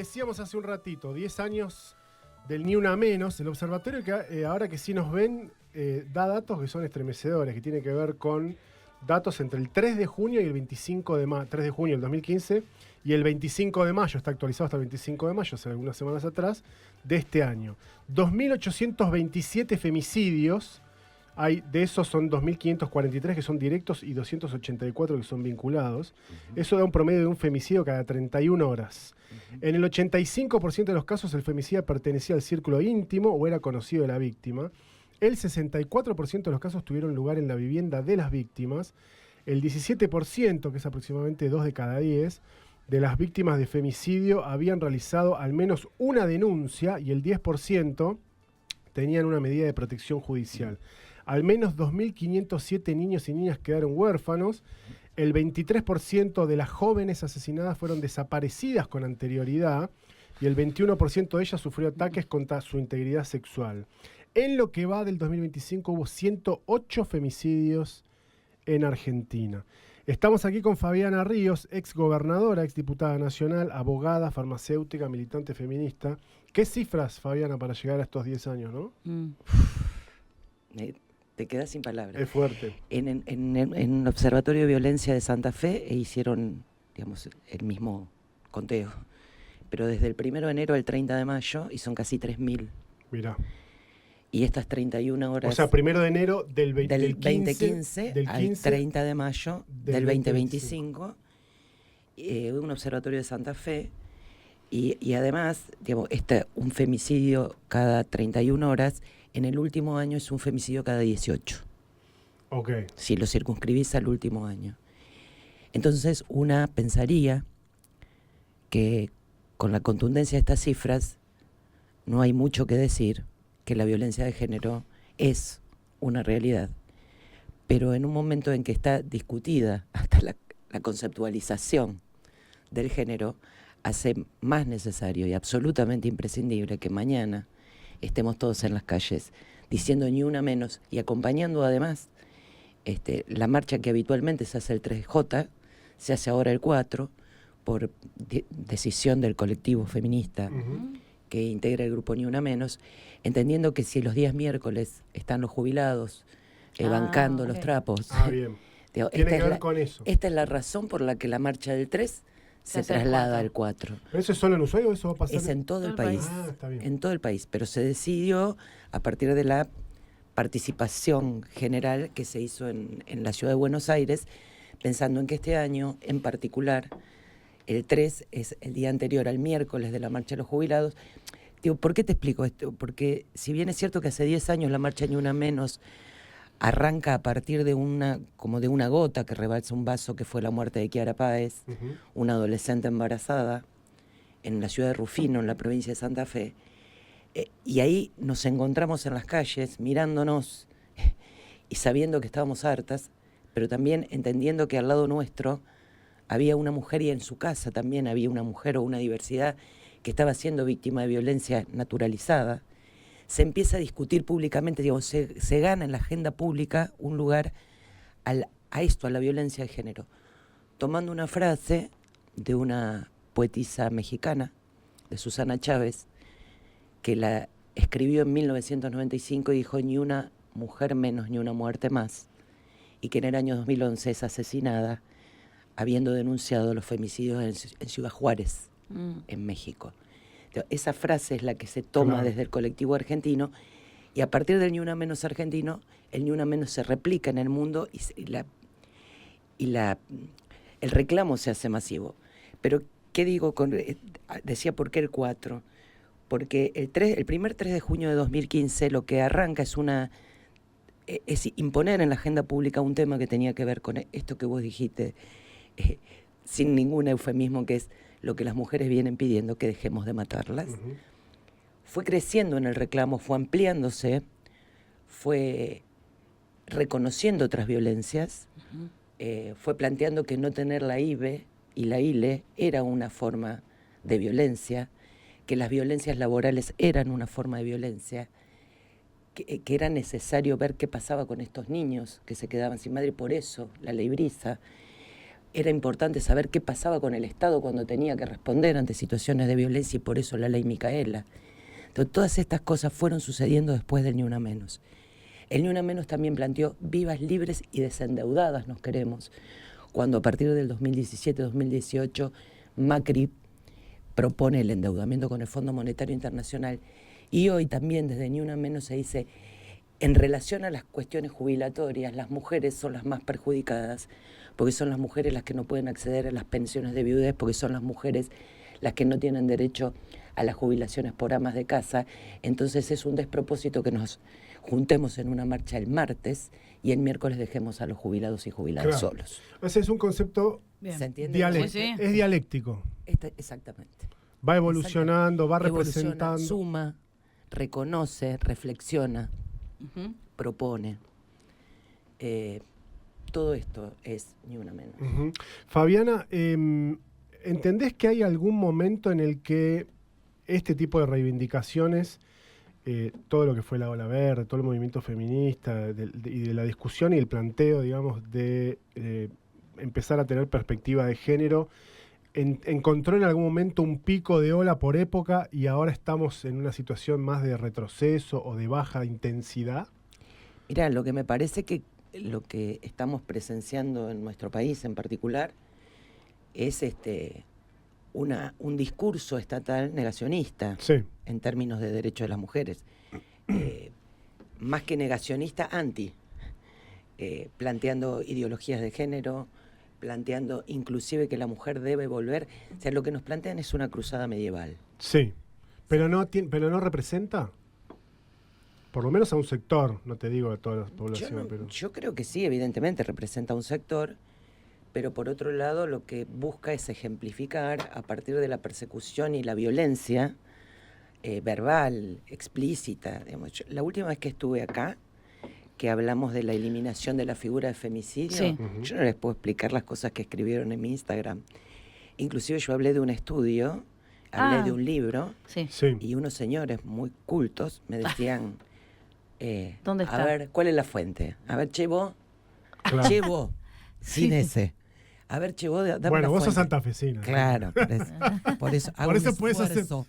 decíamos hace un ratito, 10 años del Ni Una Menos, el observatorio que ahora que sí nos ven, da datos que son estremecedores, que tienen que ver con datos entre el 3 de junio y el 25 de mayo, 3 de junio del 2015 y el 25 de mayo, está actualizado hasta el 25 de mayo, hace algunas semanas atrás, de este año. 2.827 femicidios, de esos son 2.543 que son directos y 284 que son vinculados. Eso da un promedio de un femicidio cada 31 horas. En el 85% de los casos el femicida pertenecía al círculo íntimo o era conocido de la víctima. El 64% de los casos tuvieron lugar en la vivienda de las víctimas. El 17%, que es aproximadamente 2 de cada 10, de las víctimas de femicidio habían realizado al menos una denuncia y el 10% tenían una medida de protección judicial. Al menos 2.507 niños y niñas quedaron huérfanos. El 23% de las jóvenes asesinadas fueron desaparecidas con anterioridad y el 21% de ellas sufrió ataques contra su integridad sexual. En lo que va del 2025 hubo 108 femicidios en Argentina. Estamos aquí con Fabiana Ríos, ex gobernadora, ex diputada nacional, abogada, farmacéutica, militante feminista. ¿Qué cifras, Fabiana, para llegar a estos 10 años, no? Te quedas sin palabras. Es fuerte. En el Observatorio de Violencia de Santa Fe hicieron, digamos, el mismo conteo. Pero desde el 1 de enero al 30 de mayo, y son casi 3.000. Mirá. Y estas 31 horas... O sea, 1 de enero del 2015 del al 30 de mayo del 2025. Un observatorio de Santa Fe. Y además, digamos, un femicidio cada 31 horas, en el último año es un femicidio cada 18. Ok. Si lo circunscribís al último año. Entonces, una pensaría que con la contundencia de estas cifras no hay mucho que decir, que la violencia de género es una realidad. Pero en un momento en que está discutida hasta la conceptualización del género, hace más necesario y absolutamente imprescindible que mañana estemos todos en las calles diciendo ni una menos y acompañando además la marcha que habitualmente se hace el 3J, se hace ahora el 4, por decisión del colectivo feminista que integra el grupo Ni Una Menos, entendiendo que si los días miércoles están los jubilados bancando los trapos, bien. Digo, Tiene que ver con eso. Esta es la razón por la que la marcha del 3 se traslada al 4. ¿Pero eso es solo en Ushuaia o eso va a pasar? Es en todo el país. Está bien. En todo el país, pero se decidió a partir de la participación general que se hizo en la ciudad de Buenos Aires, pensando en que este año en particular el 3 es el día anterior al miércoles de la marcha de los jubilados. Digo, ¿por qué te explico esto? Porque si bien es cierto que hace 10 años la marcha Ni Una Menos arranca a partir de una gota que rebalsa un vaso, que fue la muerte de Kiara Páez, una adolescente embarazada en la ciudad de Rufino, en la provincia de Santa Fe, y ahí nos encontramos en las calles mirándonos y sabiendo que estábamos hartas, pero también entendiendo que al lado nuestro había una mujer y en su casa también había una mujer o una diversidad que estaba siendo víctima de violencia naturalizada. Se empieza a discutir públicamente, digamos, se gana en la agenda pública un lugar a la violencia de género, tomando una frase de una poetisa mexicana, de Susana Chávez, que la escribió en 1995 y dijo: ni una mujer menos, ni una muerte más, y que en el año 2011 es asesinada habiendo denunciado los femicidios en Ciudad Juárez, en México. Esa frase es la que se toma desde el colectivo argentino, y a partir del Ni Una Menos argentino, el Ni Una Menos se replica en el mundo el reclamo se hace masivo. Pero, ¿qué digo? Decía, ¿por qué el 4? Porque el primer 3 de junio de 2015 lo que arranca es imponer en la agenda pública un tema que tenía que ver con esto que vos dijiste, sin ningún eufemismo, que es lo que las mujeres vienen pidiendo, que dejemos de matarlas. Fue creciendo en el reclamo, fue ampliándose, fue reconociendo otras violencias, fue planteando que no tener la IVE y la ILE era una forma de violencia, que las violencias laborales eran una forma de violencia, que era necesario ver qué pasaba con estos niños que se quedaban sin madre, por eso la ley Brisa. era importante saber qué pasaba con el Estado cuando tenía que responder ante situaciones de violencia, y por eso la ley Micaela. Entonces, todas estas cosas fueron sucediendo después del Ni Una Menos. El Ni Una Menos también planteó vivas, libres y desendeudadas nos queremos, cuando a partir del 2017-2018 Macri propone el endeudamiento con el Fondo Monetario Internacional, y hoy también desde Ni Una Menos se dice, en relación a las cuestiones jubilatorias, las mujeres son las más perjudicadas, porque son las mujeres las que no pueden acceder a las pensiones de viudez, porque son las mujeres las que no tienen derecho a las jubilaciones por amas de casa. Entonces es un despropósito que nos juntemos en una marcha el martes y el miércoles dejemos a los jubilados y jubiladas solos. Ese es un concepto ¿Se entiende? es dialéctico. Exactamente. Va evolucionando, va representando. Suma, reconoce, reflexiona, propone. Todo esto es Ni Una Menos. Fabiana, ¿entendés que hay algún momento en el que este tipo de reivindicaciones, todo lo que fue la ola verde, todo el movimiento feminista y de la discusión y el planteo, digamos, de empezar a tener perspectiva de género, encontró en algún momento un pico de ola por época y ahora estamos en una situación más de retroceso o de baja intensidad? Mirá, lo que me parece que lo que estamos presenciando en nuestro país en particular es un discurso estatal negacionista en términos de derechos de las mujeres. Más que negacionista, anti. Planteando ideologías de género, planteando inclusive que la mujer debe volver. O sea, lo que nos plantean es una cruzada medieval. Sí, pero no representa, por lo menos a un sector, no te digo a toda la población. Yo creo que sí, evidentemente representa un sector, pero por otro lado lo que busca es ejemplificar a partir de la persecución y la violencia verbal, explícita. Digamos. La última vez que estuve acá, que hablamos de la eliminación de la figura de femicidio, yo no les puedo explicar las cosas que escribieron en mi Instagram. Inclusive yo hablé de un estudio, hablé de un libro, y unos señores muy cultos me decían, ¿dónde está? A ver, ¿cuál es la fuente? A ver, vos, sin ese. A ver, vos, dame bueno, la vos fuente. sos santafesina. Claro, por eso hago un puedes hacer, esfuerzo.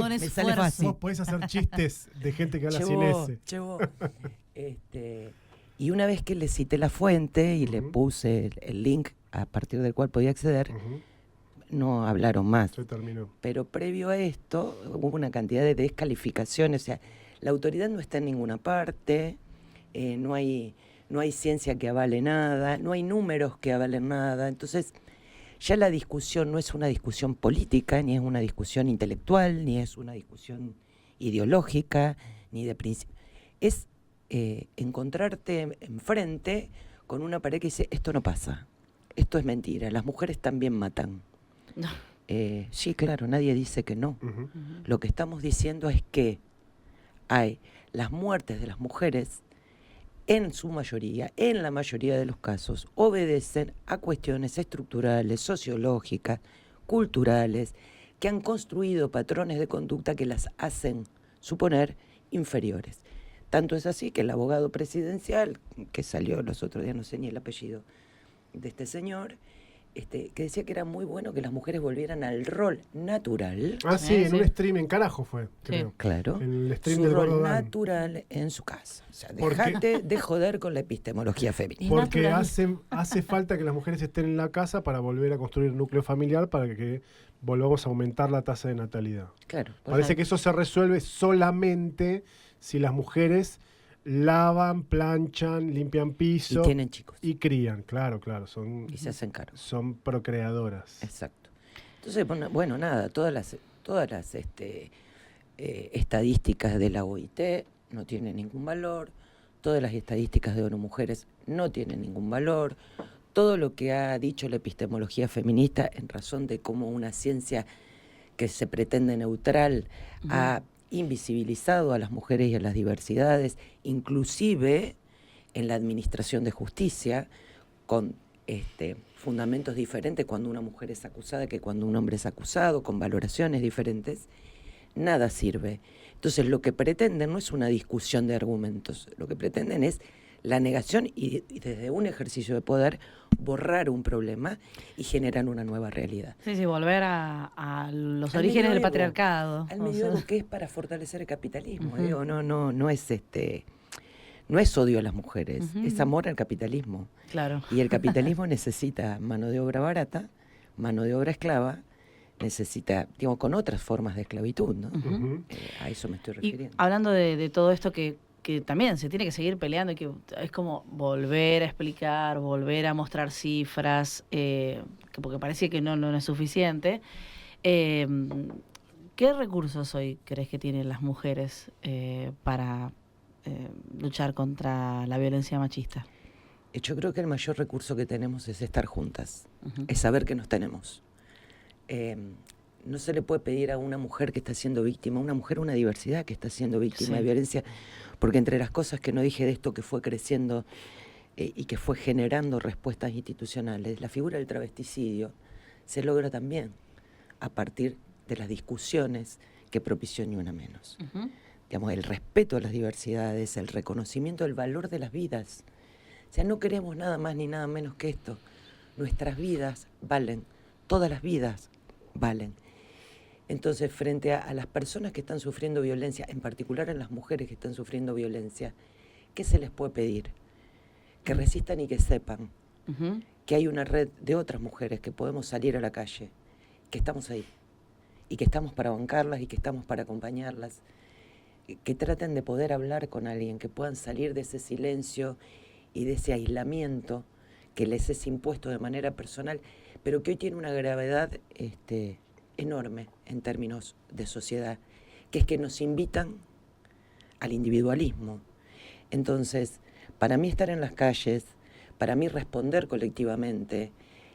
me sale fácil. Vos podés hacer chistes de gente que habla sin ese. Y una vez que le cité la fuente y le puse el link a partir del cual podía acceder, no hablaron más. Se terminó. Pero previo a esto hubo una cantidad de descalificaciones. O sea, la autoridad no está en ninguna parte, no hay ciencia que avale nada, no hay números que avalen nada. Entonces, ya la discusión no es una discusión política, ni es una discusión intelectual, ni es una discusión ideológica, ni de principio. Es encontrarte enfrente con una pared que dice, esto no pasa, esto es mentira, las mujeres también matan. No. Sí, claro, nadie dice que no. Lo que estamos diciendo es que hay las muertes de las mujeres, en su mayoría, en la mayoría de los casos, obedecen a cuestiones estructurales, sociológicas, culturales, que han construido patrones de conducta que las hacen suponer inferiores. Tanto es así que el abogado presidencial, que salió los otros días, no sé ni el apellido de este señor, que decía que era muy bueno que las mujeres volvieran al rol natural. En un stream en Carajo fue, creo. Claro. En el stream su del rol Gordo natural en su casa. O sea, dejate de joder con la epistemología feminista. Porque hace falta que las mujeres estén en la casa para volver a construir núcleo familiar, para que volvamos a aumentar la tasa de natalidad. Claro. Parece que eso se resuelve solamente si las mujeres lavan, planchan, limpian piso. Y tienen chicos. Y crían, claro. Y se hacen cargo. Son procreadoras. Exacto. Entonces, bueno, nada, todas las estadísticas de la OIT no tienen ningún valor, todas las estadísticas de ONU Mujeres no tienen ningún valor, todo lo que ha dicho la epistemología feminista en razón de cómo una ciencia que se pretende neutral ha invisibilizado a las mujeres y a las diversidades, inclusive en la administración de justicia, con fundamentos diferentes cuando una mujer es acusada que cuando un hombre es acusado, con valoraciones diferentes, nada sirve. Entonces lo que pretenden no es una discusión de argumentos, lo que pretenden es la negación y desde un ejercicio de poder borrar un problema y generar una nueva realidad. Sí, volver a los Al orígenes del medioevo, patriarcado. Al medioevo, que es para fortalecer el capitalismo. Digo, no es odio a las mujeres, es amor al capitalismo. Claro. Y el capitalismo necesita mano de obra barata, mano de obra esclava, necesita, digamos, con otras formas de esclavitud, ¿no? A eso me estoy refiriendo. Y hablando de todo esto que también se tiene que seguir peleando y que es como volver a explicar, volver a mostrar cifras, porque parece que no es suficiente. ¿Qué recursos hoy crees que tienen las mujeres para luchar contra la violencia machista? Yo creo que el mayor recurso que tenemos es estar juntas, es saber que nos tenemos. No se le puede pedir a una mujer que está siendo víctima, una diversidad que está siendo víctima de violencia, porque entre las cosas que no dije de esto que fue creciendo y que fue generando respuestas institucionales, la figura del travesticidio se logra también a partir de las discusiones que propició Ni Una Menos. Digamos, el respeto a las diversidades, el reconocimiento del valor de las vidas. O sea, no queremos nada más ni nada menos que esto. Nuestras vidas valen, todas las vidas valen. Entonces, frente a las personas que están sufriendo violencia, en particular a las mujeres que están sufriendo violencia, ¿qué se les puede pedir? Que resistan y que sepan que hay una red de otras mujeres que podemos salir a la calle, que estamos ahí, y que estamos para bancarlas y que estamos para acompañarlas, que traten de poder hablar con alguien, que puedan salir de ese silencio y de ese aislamiento que les es impuesto de manera personal, pero que hoy tiene una gravedad enorme en términos de sociedad, que es que nos invitan al individualismo. Entonces, para mí estar en las calles, para mí responder colectivamente,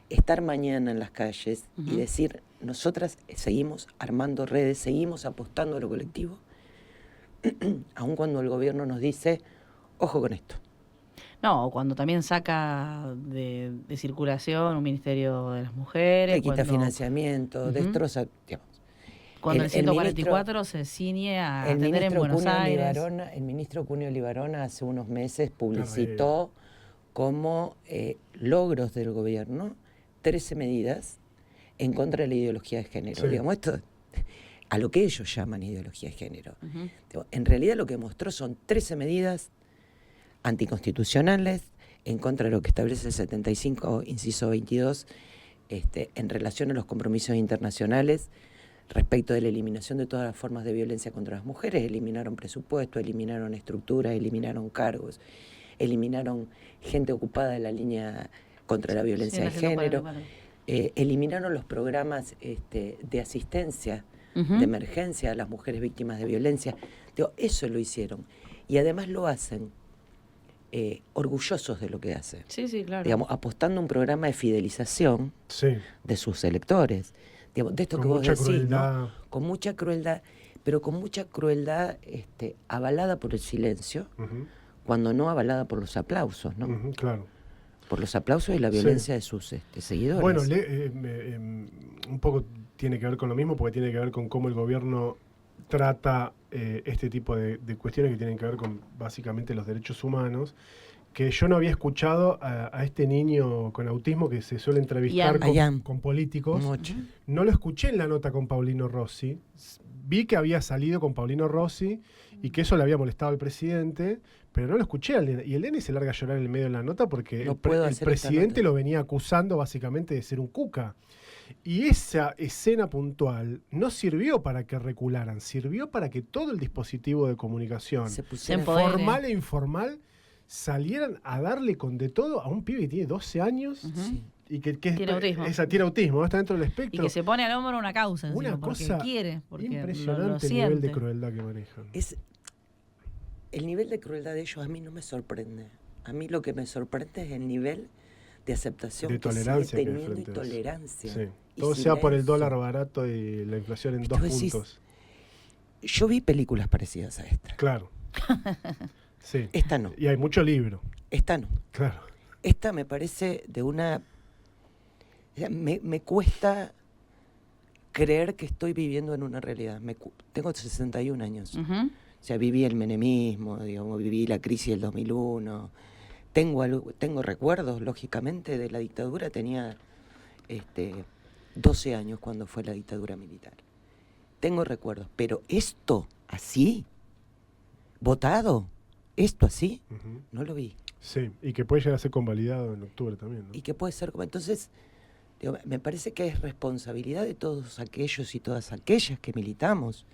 estar mañana en las calles y decir, nosotras seguimos armando redes, seguimos apostando a lo colectivo, aun cuando el gobierno nos dice, ojo con esto. No, cuando también saca de circulación un ministerio de las mujeres. Le quita financiamiento, destroza, digamos. Cuando el 144 se ciñe a tener en Buenos Aires. El ministro Cunio Libarona hace unos meses publicitó como logros del gobierno 13 medidas en contra de la ideología de género. Sí. Digamos, esto a lo que ellos llaman ideología de género. En realidad lo que mostró son 13 medidas anticonstitucionales en contra de lo que establece el 75, inciso 22, en relación a los compromisos internacionales respecto de la eliminación de todas las formas de violencia contra las mujeres. Eliminaron presupuesto, eliminaron estructuras, eliminaron cargos, eliminaron gente ocupada de la línea contra la violencia de género, eliminaron los programas de asistencia, de emergencia a las mujeres víctimas de violencia. Eso lo hicieron. Y además lo hacen orgullosos de lo que hacen. Sí, claro. Digamos, apostando a un programa de fidelización de sus electores. Digamos, de esto que vos decís, ¿no? Con mucha crueldad, pero con mucha crueldad avalada por el silencio, cuando no avalada por los aplausos, ¿no? Claro. Por los aplausos y la violencia de sus seguidores. Bueno, un poco tiene que ver con lo mismo, porque tiene que ver con cómo el gobierno trata este tipo de cuestiones que tienen que ver con básicamente los derechos humanos, que yo no había escuchado a este niño con autismo que se suele entrevistar con políticos. No lo escuché en la nota con Paulino Rossi. Vi que había salido con Paulino Rossi y que eso le había molestado al presidente, pero no lo escuché al nene. Y el nene se larga a llorar en el medio de la nota porque el presidente lo venía acusando básicamente de ser un cuca. Y esa escena puntual no sirvió para que recularan, sirvió para que todo el dispositivo de comunicación, formal e informal, salieran a darle con de todo a un pibe que tiene 12 años y que tiene autismo. Tiene autismo, ¿no? Está dentro del espectro. Y que se pone al hombro una causa, una cosa porque quiere, porque impresionante el nivel de crueldad que manejan. El nivel de crueldad de ellos a mí no me sorprende. A mí lo que me sorprende es el nivel de aceptación, de tolerancia que sigue teniendo y tolerancia. Sí. Todo sea por el dólar barato y la inflación en 2 puntos. Yo vi películas parecidas a esta. Claro. Sí. Esta no. Y hay mucho libro. Esta no. Claro. Esta me parece de una... Me cuesta creer que estoy viviendo en una realidad. Tengo 61 años. O sea, viví el menemismo, digamos, viví la crisis del 2001, tengo recuerdos, lógicamente, de la dictadura. Tenía 12 años cuando fue la dictadura militar. Tengo recuerdos, pero esto así, votado, esto así, no lo vi. Sí, y que puede llegar a ser convalidado en octubre también, ¿no? Y que puede ser como... Entonces, digo, me parece que es responsabilidad de todos aquellos y todas aquellas que militamos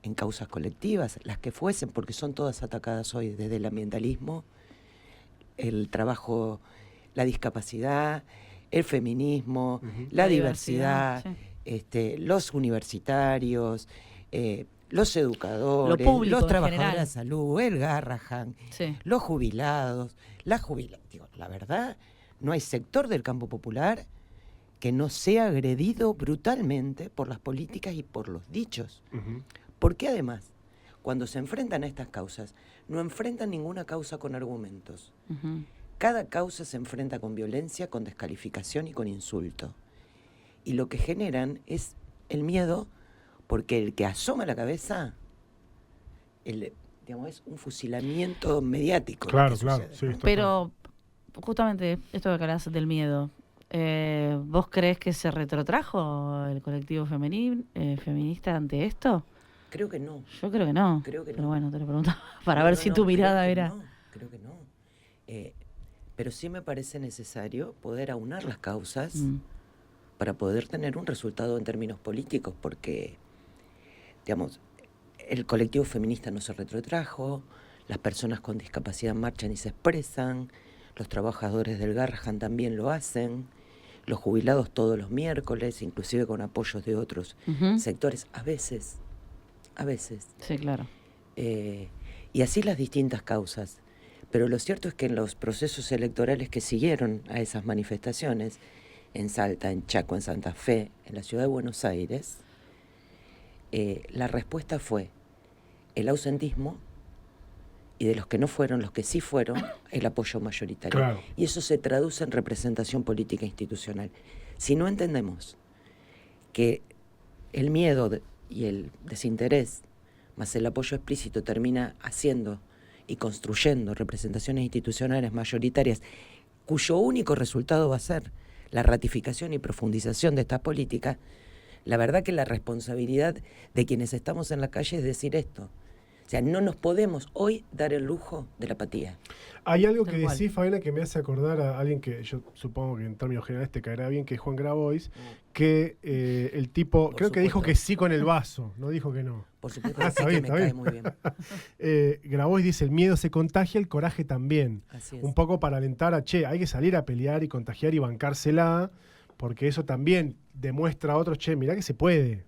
en causas colectivas, las que fuesen, porque son todas atacadas hoy, desde el ambientalismo, el trabajo, la discapacidad, el feminismo, la diversidad, sí. Los universitarios, los educadores, los trabajadores de la salud, el Garrahan, sí. Los jubilados, digo, la verdad, no hay sector del campo popular que no sea agredido brutalmente por las políticas y por los dichos. Porque además, cuando se enfrentan a estas causas, no enfrentan ninguna causa con argumentos. Cada causa se enfrenta con violencia, con descalificación y con insulto. Y lo que generan es el miedo, porque el que asoma la cabeza, es un fusilamiento mediático. Claro, sucede, sí, ¿no? Pero justamente esto que hablas del miedo, ¿vos crees que se retrotrajo el colectivo feminista ante esto? Creo que no. Yo creo que no. Pero bueno, te lo preguntaba para ver si tu mirada era... Creo que no. Pero sí me parece necesario poder aunar las causas para poder tener un resultado en términos políticos, porque, digamos, el colectivo feminista no se retrotrajo, las personas con discapacidad marchan y se expresan, los trabajadores del Garrahan también lo hacen, los jubilados todos los miércoles, inclusive con apoyos de otros sectores, a veces. Sí, claro. Y así las distintas causas. Pero lo cierto es que en los procesos electorales que siguieron a esas manifestaciones, en Salta, en Chaco, en Santa Fe, en la ciudad de Buenos Aires, la respuesta fue el ausentismo, y de los que no fueron, los que sí fueron, el apoyo mayoritario. Claro. Y eso se traduce en representación política institucional. Si no entendemos que el miedo y el desinterés, más el apoyo explícito, termina haciendo y construyendo representaciones institucionales mayoritarias, cuyo único resultado va a ser la ratificación y profundización de estas políticas, la verdad que la responsabilidad de quienes estamos en la calle es decir esto. O sea, no nos podemos hoy dar el lujo de la apatía. Hay algo que decís, Fabiana, que me hace acordar a alguien que yo supongo que en términos generales te caerá bien, que es Juan Grabois, que el tipo, creo que dijo que sí con el vaso, no dijo que no. Por supuesto que sí, que me cae muy bien. Grabois dice, el miedo se contagia, el coraje también. Así es. Un poco para alentar a, hay que salir a pelear y contagiar y bancársela, porque eso también demuestra a otros, mirá que se puede.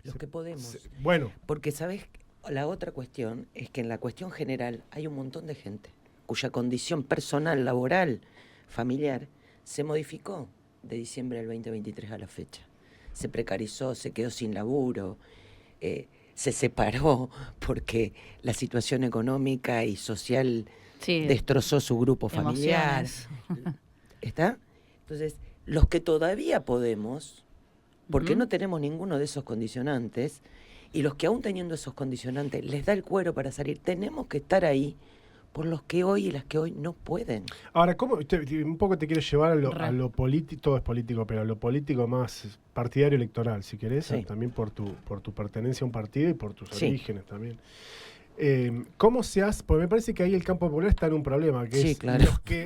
Los que podemos. Bueno. Porque, ¿sabes? La otra cuestión es que en la cuestión general hay un montón de gente cuya condición personal, laboral, familiar, se modificó de diciembre del 2023 a la fecha. Se precarizó, se quedó sin laburo, se separó porque la situación económica y social destrozó su grupo familiar. ¿Está? Entonces, los que todavía podemos, porque no tenemos ninguno de esos condicionantes, y los que aún teniendo esos condicionantes les da el cuero para salir, tenemos que estar ahí por los que hoy y las que hoy no pueden. Ahora, ¿cómo? Un poco te quiero llevar a lo político, todo es político, pero a lo político más partidario electoral, si querés, también por tu pertenencia a un partido y por tus orígenes también. ¿Cómo se hace? Porque me parece que ahí el campo popular está en un problema, que es claro.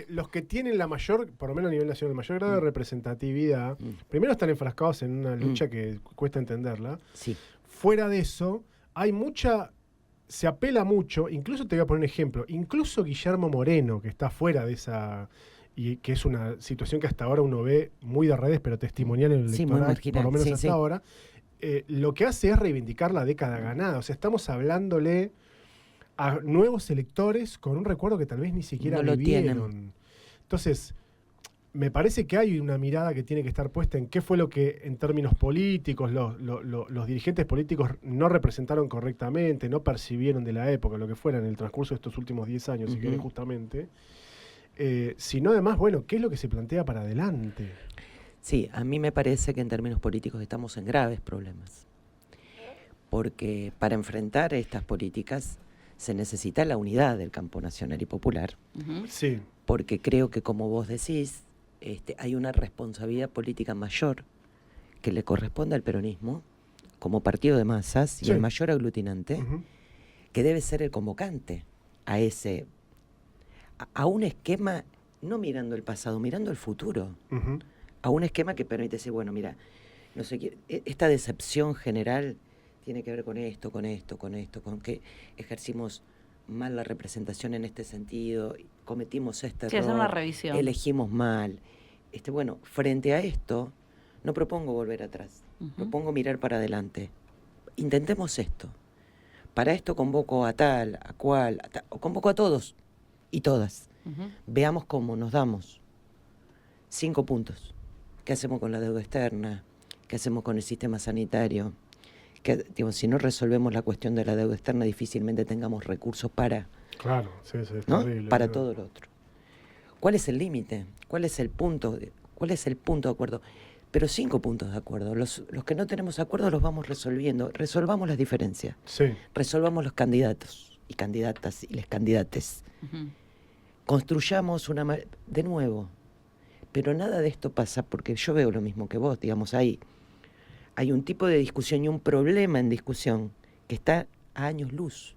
los que tienen la mayor, por lo menos a nivel nacional, el mayor grado de representatividad, primero están enfrascados en una lucha que cuesta entenderla. Sí. Fuera de eso, se apela mucho, incluso te voy a poner un ejemplo, incluso Guillermo Moreno, que está fuera de esa, y que es una situación que hasta ahora uno ve muy de redes, pero testimonial en el electoral, por lo menos hasta ahora, lo que hace es reivindicar la década ganada. O sea, estamos hablándole a nuevos electores con un recuerdo que tal vez ni siquiera no vivieron. Lo tienen. Entonces, me parece que hay una mirada que tiene que estar puesta en qué fue lo que en términos políticos los dirigentes políticos no representaron correctamente, no percibieron de la época, lo que fuera en el transcurso de estos últimos 10 años, si querés, justamente. Sino además, bueno, ¿qué es lo que se plantea para adelante? Sí, a mí me parece que en términos políticos estamos en graves problemas. Porque para enfrentar estas políticas se necesita la unidad del campo nacional y popular, Sí. porque creo que, como vos decís, hay una responsabilidad política mayor que le corresponde al peronismo como partido de masas y Sí. el mayor aglutinante, Ujú. que debe ser el convocante a a un esquema, no mirando el pasado, mirando el futuro, Ujú. a un esquema que permite decir, bueno, mira, no sé qué, esta decepción general tiene que ver con esto, con que ejercimos mal la representación en este sentido, cometimos este Sí, error, hacer una revisión. elegimos mal. Bueno, frente a esto, no propongo volver atrás, propongo mirar para adelante. Intentemos esto. Para esto convoco a tal, a cual, o convoco a todos y todas. Veamos cómo nos damos. 5 puntos. ¿Qué hacemos con la deuda externa? ¿Qué hacemos con el sistema sanitario? Si no resolvemos la cuestión de la deuda externa, difícilmente tengamos recursos para, Claro, sí, sí, es ¿no? terrible. Para ¿no? todo lo otro. ¿Cuál es el límite? ¿Cuál es el punto? ¿Cuál es el punto de acuerdo? Pero 5 puntos de acuerdo. Los que no tenemos acuerdo los vamos resolviendo. Resolvamos las diferencias. Sí. Resolvamos los candidatos y candidatas y les candidates. Construyamos de nuevo. Pero nada de esto pasa porque yo veo lo mismo que vos. Digamos, hay un tipo de discusión y un problema en discusión que está a años luz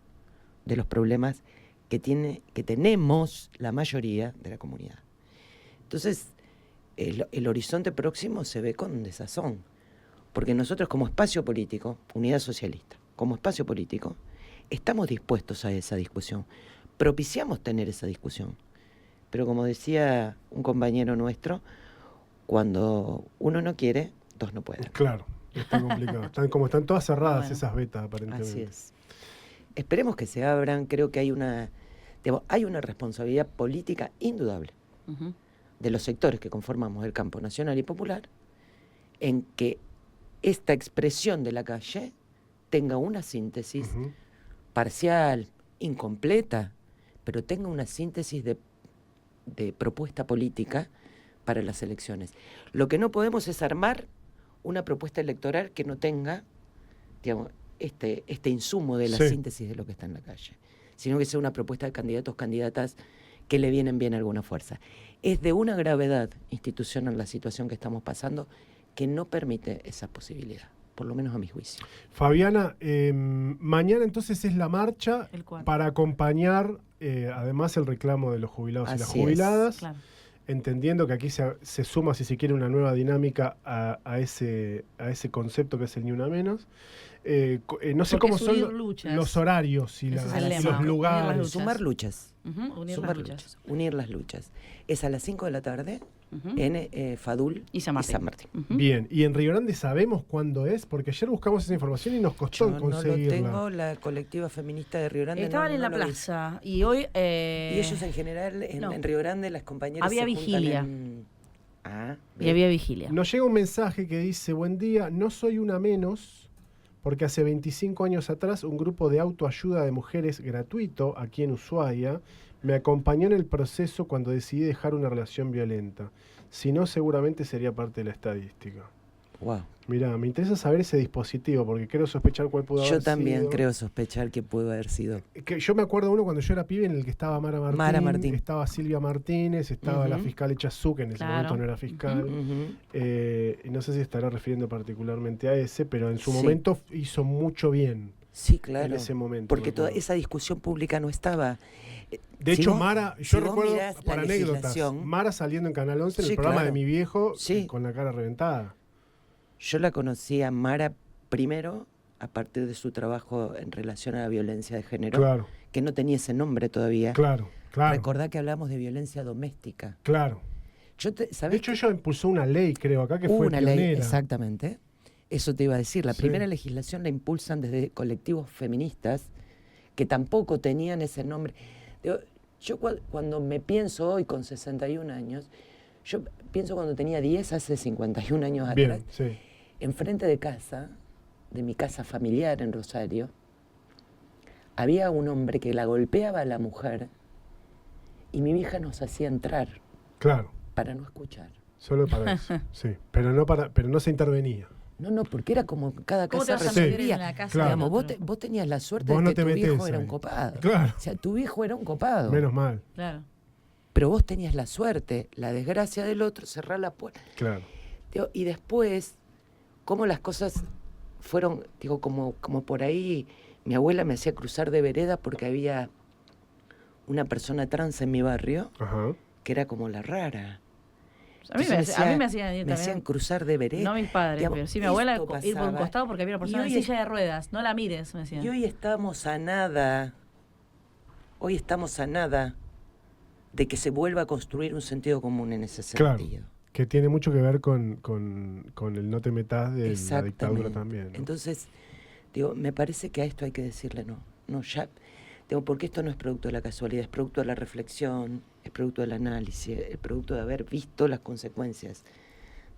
de los problemas que tenemos la mayoría de la comunidad. Entonces, el horizonte próximo se ve con desazón, porque nosotros como espacio político, Unidad Socialista, como espacio político, estamos dispuestos a esa discusión, propiciamos tener esa discusión, pero como decía un compañero nuestro, cuando uno no quiere, dos no pueden. Claro, está complicado. Están todas cerradas Bueno. esas betas, aparentemente. Así es. Esperemos que se abran. Creo que hay una responsabilidad política indudable de los sectores que conformamos el campo nacional y popular en que esta expresión de la calle tenga una síntesis Ujú. parcial, incompleta, pero tenga una síntesis de propuesta política para las elecciones. Lo que no podemos es armar una propuesta electoral que no tenga, digamos, este insumo de la Sí. síntesis de lo que está en la calle, sino que sea una propuesta de candidatos, candidatas que le vienen bien a alguna fuerza. Es de una gravedad institucional la situación que estamos pasando que no permite esa posibilidad, por lo menos a mi juicio. Fabiana, mañana entonces es la marcha El 4. para acompañar además el reclamo de los jubilados y las Así es. jubiladas, Claro. entendiendo que aquí se suma, si se quiere, una nueva dinámica a ese concepto que es el Ni Una Menos. No sé Porque cómo es son unir luchas. los horarios y, Ese es y el los lema. lugares. Unir las luchas. Sumar luchas. Unir Sumar las luchas. unir las luchas. Es a las 5 de la tarde Ujú. en Fadul Y San Martín. Ujú. Bien, y en Río Grande sabemos cuándo es, porque ayer buscamos esa información y nos costó Yo no lo conseguirla. tengo, la colectiva feminista de Río Grande. Estaban no en la lo vi. plaza y hoy... Y ellos en general, no. en Río Grande, las compañeras Había se juntan vigilia. Y bien. había vigilia. Nos llega un mensaje que dice: buen día, no soy una menos, porque hace 25 años atrás un grupo de autoayuda de mujeres gratuito aquí en Ushuaia me acompañó en el proceso cuando decidí dejar una relación violenta. Si no, seguramente sería parte de la estadística. Wow. Mirá, me interesa saber ese dispositivo, porque quiero sospechar cuál pudo haber Yo también sido. creo sospechar que pudo haber sido. Que yo me acuerdo uno cuando yo era pibe en el que estaba Mara Martín, estaba Silvia Martínez, estaba la Ujú. fiscal Echazú, que en ese Claro. momento no era fiscal. Ujú. Y no sé si estará refiriendo particularmente a ese, pero en su Sí. momento hizo mucho bien Sí, claro. en ese momento. Porque me toda acuerdo. esa discusión pública no estaba. De Si hecho, vos- Mara, si yo vos recuerdo, mirás la por anécdotas, legislación- Mara saliendo en Canal 11 en Sí, el programa claro. de mi viejo Sí. con la cara reventada. Yo la conocí a Mara primero a partir de su trabajo en relación a la violencia de género, Claro, que no tenía ese nombre todavía. claro. Recordá que hablamos de violencia doméstica. Claro. De ¿Sabés hecho, ella impulsó una ley, creo, acá que Hubo fue una pionera. ley, exactamente. Eso te iba a decir. La Sí. primera legislación la impulsan desde colectivos feministas que tampoco tenían ese nombre. Yo cuando me pienso hoy con 61 años, yo pienso cuando tenía 10, hace 51 años Bien, atrás, sí. enfrente de mi casa familiar en Rosario, había un hombre que la golpeaba a la mujer y mi vieja nos hacía entrar Claro. para no escuchar. Solo para eso. Sí. Pero no se intervenía. No, porque era como cada ¿Cómo te casa vas a meter resolvía. en la casa Claro. del Digamos, otro? vos tenías la suerte Vos de no que te tu metés viejo era ahí. un copado. Claro. O sea, tu viejo era un copado. Menos mal. Claro. Pero vos tenías la suerte, la desgracia del otro, cerrar la puerta. Claro. Digo, y después, cómo las cosas fueron, digo, como por ahí, mi abuela me hacía cruzar de vereda porque había una persona trans en mi barrio Ajá. que era como la rara. A mí Entonces a mí me hacían ir me hacían también. cruzar de vereda. No mis padres, Digamos, pero sí mi abuela esto ir por un pasaba. costado porque había una persona en hoy silla de ruedas. No la mires, me decían. Y hoy estamos a nada de que se vuelva a construir un sentido común en ese Claro. sentido. Que tiene mucho que ver con el no te metas de la Exactamente. dictadura también, ¿no? Entonces, digo, me parece que a esto hay que decirle no, ya, digo, porque esto no es producto de la casualidad, es producto de la reflexión, es producto del análisis, es producto de haber visto las consecuencias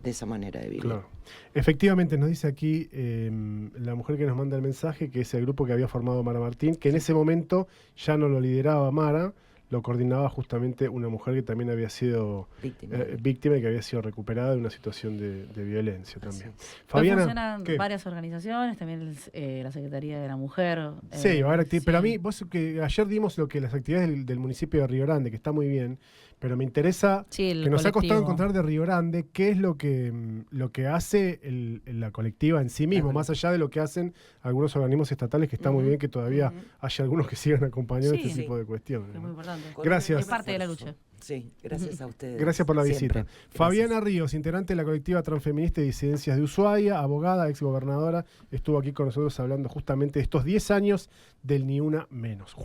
de esa manera de vivir. Claro. Efectivamente, nos dice aquí la mujer que nos manda el mensaje, que es el grupo que había formado Mara Martín, que en ese momento ya no lo lideraba Mara, lo coordinaba justamente una mujer que también había sido víctima y que había sido recuperada de una situación de violencia también. Así es. Fabiana, Funcionan ¿qué? varias organizaciones, también la Secretaría de la Mujer. Sí, va a haber pero a sí. mí, vos que ayer dimos lo que las actividades del municipio de Río Grande, que está muy bien, pero me interesa Sí, el que nos ha costado colectivo. encontrar de Río Grande qué es lo que hace la colectiva en sí mismo, Claro. más allá de lo que hacen algunos organismos estatales, que está muy Ujú, bien que todavía ujú. haya algunos que sigan acompañando Sí. este tipo de cuestiones. Es ¿no? muy importante. Con Gracias. un Es parte de la esfuerzo. lucha. Sí, gracias a ustedes. Gracias por la Siempre. visita. Gracias. Fabiana Ríos, integrante de la colectiva transfeminista y disidencias de Ushuaia, abogada, exgobernadora, estuvo aquí con nosotros hablando justamente de estos 10 años del Ni Una Menos.